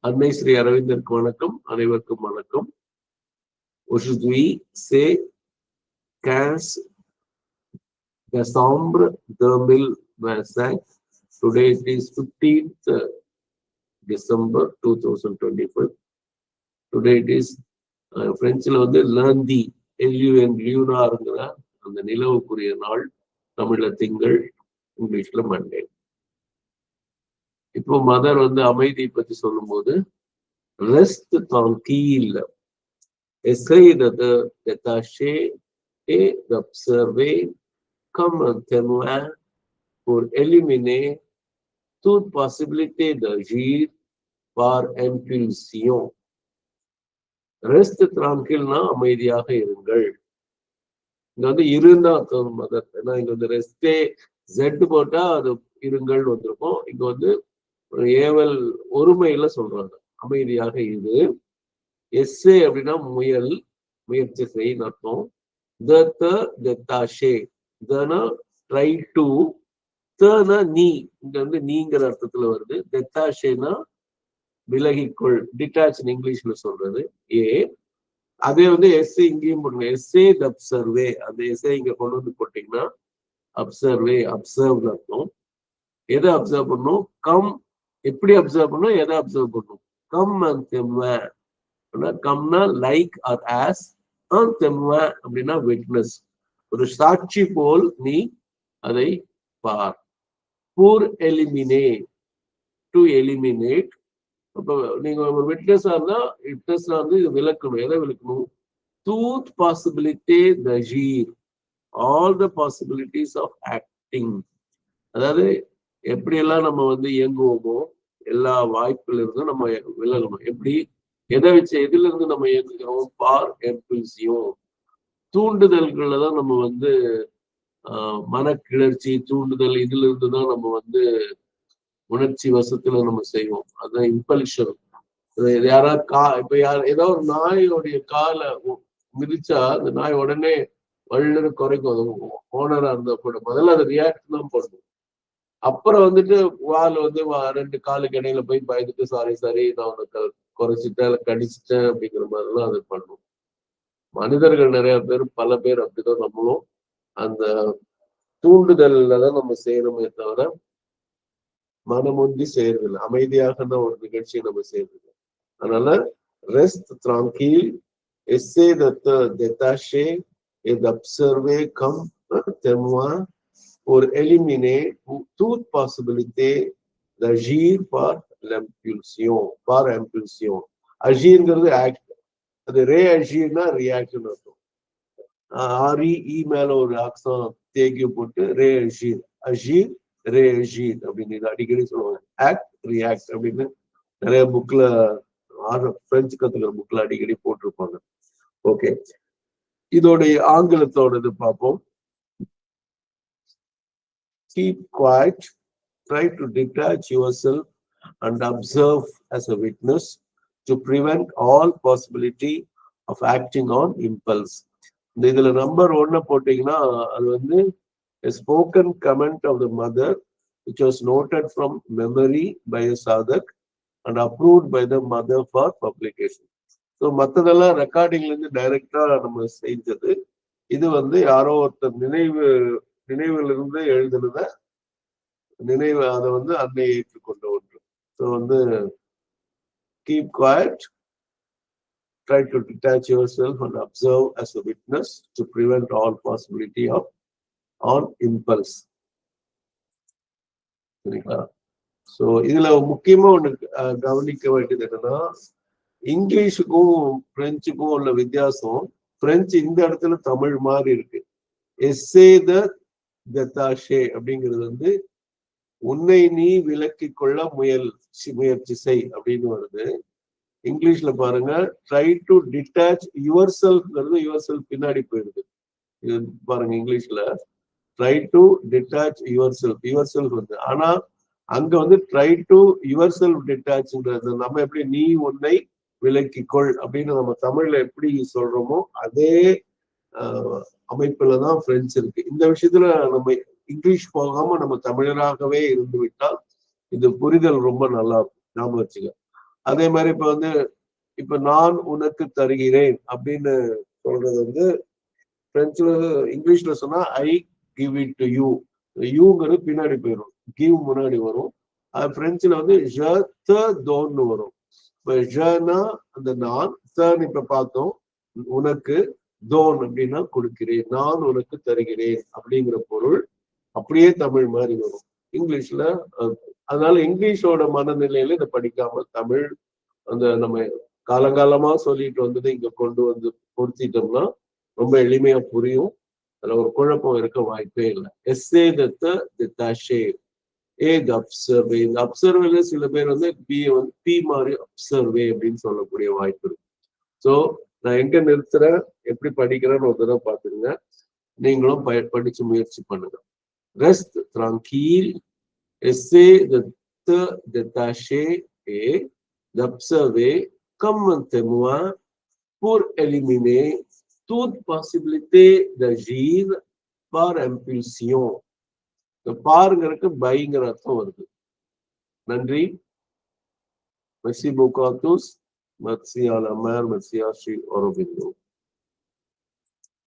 அன்னை ஸ்ரீ அரவிந்தருக்கு வணக்கம். அனைவருக்கும் வணக்கம். Aujourd'hui, c'est 15 décembre 2025. Today it is 15th December 2025. Today it is பிரெஞ்சில் வந்து லர்ந்தி லியூனாருங்கிற அந்த நிலவுக்குரிய நாள். தமிழ்ல திங்கள், இங்கிலீஷ்ல மண்டே. இப்போ மதர் வந்து அமைதியை பத்தி சொல்லும் போது reste tranquille, essaye de te détacher et d'observer comme un témoin pour éliminer toute possibilité d'agir par impulsion. Reste tranquille னா அமைதியாக இருங்கள். இங்க வந்து இருந்தா மதர், ஏன்னா இங்க வந்து ரெஸ்டே ஜெட் போட்டா அது இருங்கள் வந்திருக்கும். இங்க வந்து ஏவல் ஒருமையில சொல்றாங்க, அமைதியாக இது. எஸ்ஸே அப்படின்னா முயற்சி செய்யணும் அர்த்தம். ட்ரை டு, நீ, இங்க வந்து நீங்கிற அர்த்தத்துல வருது. டெத்தாஷேனா விலகிக்கொள், டிட்டாச் இங்கிலீஷ்ல சொல்றது. அதே வந்து எஸ்ஏ இங்கேயும் போடுங்க. எஸ்ஏ அப்சர்வே, அந்த எஸ்ஏ இங்க கொண்டு வந்து போட்டீங்கன்னா அப்சர்வே, அப்சர்வ் அர்த்தம். எதை அப்சர்வ் பண்ணும்? கம், எப்படி அப்சர்வ் பண்ணும், எதை அப்சர்வ் பண்ணும்? கம் அண்ட் தெம்வன், கம்னா லைக் ஆர் ஆஸ், தெம்வன் அப்படின்னா விட்னஸ், ஒரு சாட்சி போல் நீ அதை பார். பூர் எலிமினே, டு எலிமினேட். அப்ப நீங்க ஒரு விட்னஸா இருந்தா விட்னஸா இருந்து இது விளக்கணும். எதை விளக்கணும்? டூத் பாசிபிலிட்டி தஜீர், all the possibilities of acting. அதாவது எப்படியெல்லாம் நம்ம வந்து இயங்குவோமோ எல்லா வாய்ப்புல இருந்தும் நம்ம விலகணும். எப்படி, எதை வச்சு, எதுல இருந்து நம்ம இயங்குகிறோம்? பார் எம்பல்சியும், தூண்டுதல்கள்ல தான் நம்ம வந்து மனக்கிளர்ச்சி தூண்டுதல், இதுல இருந்து தான் நம்ம வந்து உணர்ச்சி வசத்துல நம்ம செய்வோம். அதுதான் இம்பல்ஷன். யாராவது இப்ப ஏதோ ஒரு நாயோடைய காலை மிதிச்சா அந்த நாய் உடனே வள்ளுன்னு குறைக்கும். ஓனரா இருந்தா கூட முதல்ல அதை ரியாக்ட் தான் பண்ணும். அப்புறம் வந்துட்டு வால் வந்து 2 காலுக்கு இடையில போய் பயந்துட்டு சாரி நான் உனக்கு குறைச்சிட்டேன், கடிச்சிட்டேன் அப்படிங்கிற மாதிரிலாம் அது பண்ணும். மனிதர்கள் நிறைய பேர், பல பேர் அப்படிதான். நம்மளும் அந்த தூண்டுதல்ல தான் நம்ம செய்யணுமே தவிர மனமுந்தி செய்யறதில்லை. அமைதியாக தான் ஒரு நிகழ்ச்சியை நம்ம செய்யறதில்லை. அதனால rest tranquille, essaie de te détacher et d'observer comme un témoin pour éliminer toute possibilité d'agir par l'impulsion, par impulsion. agirங்கிறது ஆக்ட், அது agirனா ரியாக்ஷன் அர்த்தம். RE மேல ஒரு ஆக்சன் தேக்கிய போட்டு agir, agir, agir அப்படின்னு இது அடிக்கடி சொல்லுவாங்க. ஆக்ட், ரியாக்ட் அப்படின்னு நிறைய புக்ல, பிரெஞ்சு கத்துக்கிற புக்ல அடிக்கடி போட்டிருப்பாங்க. ஓகே, இதோடைய ஆங்கிலத்தோட பார்ப்போம். Keep quiet, try to detach yourself and observe as a witness to prevent all possibility of acting on impulse. இதுல நம்பர் 1 போட்டீங்கன்னா அது வந்து a spoken comment of the mother which was noted from memory by a sadhak and approved by the mother for publication. So மற்றதெல்லாம் ரெக்கார்டிங்ல இருந்து டைரக்டா நம்ம செஞ்சது. இது வந்து யாரோ ஒருத்தர் நினைவுல இருந்து எழுதுனத நினைவு, அதை வந்து அன்னை ஏற்றுக்கொண்ட ஒன்று. ஸோ வந்து keep quiet, try to detach yourself and observe as a witness to prevent all possibility of an impulse. சரிங்களா? ஸோ இதுல முக்கியமா ஒண்ணு கவனிக்க வேண்டியது என்னன்னா, இங்கிலீஷுக்கும் பிரெஞ்சுக்கும் உள்ள வித்தியாசம். பிரெஞ்சு இந்த இடத்துல தமிழ் மாதிரி இருக்கு. எஸ்ஸே த டெத்தாஷே அப்படிங்கிறது வந்து உன்னை நீ விலக்கி கொள்ள முயற்சி செய் அப்படின்னு வருது. இங்கிலீஷ்ல பாருங்க, ட்ரை டு டிட்டாச் யுவர் செல்ஃப்ங்கிறது யுவர் செல்ஃப் பின்னாடி போயிடுது. இது பாருங்க, இங்கிலீஷ்ல try to detach yourself வந்து, ஆனா அங்க வந்து ட்ரை டு யுவர் செல்ஃப் டிட்டாச்ங்கிறது நம்ம எப்படி நீ உன்னை விலக்கிக்கொள் அப்படின்னு நம்ம தமிழ்ல எப்படி சொல்றோமோ அதே அமைப்புலதான் பிரெஞ்சு இருக்கு. இந்த விஷயத்துல நம்ம இங்கிலீஷ் போகாம நம்ம தமிழராகவே இருந்து விட்டால் இது புரிதல் ரொம்ப நல்லா இருக்கும். ஞாபகம் வச்சுக்க. அதே மாதிரி இப்ப நான் உனக்கு தருகிறேன் அப்படின்னு சொல்றது வந்து பிரெஞ்சுல இங்கிலீஷ்ல சொன்னா I give it to you. யூங்கிறது பின்னாடி போயிடும், கிவ் முன்னாடி வரும். அது பிரெஞ்சுல வந்து ஜ த தோன்னு வரும். இப்ப ஜனா அந்த நான், தன் இப்ப பார்த்தோம் உனக்கு, தோன் அப்படின்னா கொடுக்கிறேன், நான் உனக்கு தருகிறேன் அப்படிங்கிற பொருள் அப்படியே தமிழ் மாதிரி வரும் இங்கிலீஷ்ல. அதனால இங்கிலீஷோட மனநிலையில இதை படிக்காம தமிழ் அந்த நம்ம காலங்காலமா சொல்லிட்டு வந்ததை இங்க கொண்டு வந்து பொருத்திட்டோம்னா ரொம்ப எளிமையா புரியும். அதுல ஒரு குழப்பம் இருக்க வாய்ப்பே இல்லை. எஸ்ஸே தத்தே ஏக் அப்சர்வே. இந்த அப்சர்வேல சில பேர் வந்து பி மாதிரி அப்சர்வே அப்படின்னு சொல்லக்கூடிய வாய்ப்பு இருக்கு. ஸோ நான் எங்க நிறுத்துறேன், எப்படி படிக்கிறேன்னு ஒரு தடவை பார்த்துருங்க. நீங்களும் படிச்சு முயற்சி பண்ணுங்க. Reste tranquille, essaie de te détacher et d'observer comme un témoin pour éliminer toute possibilité d'agir par impulsion. பாருங்கிறதுக்கு பைங்கிற அர்த்தம் வருது. நன்றி. Merci beaucoup à tous. Merci à la mère, merci à Sri Aurobindo.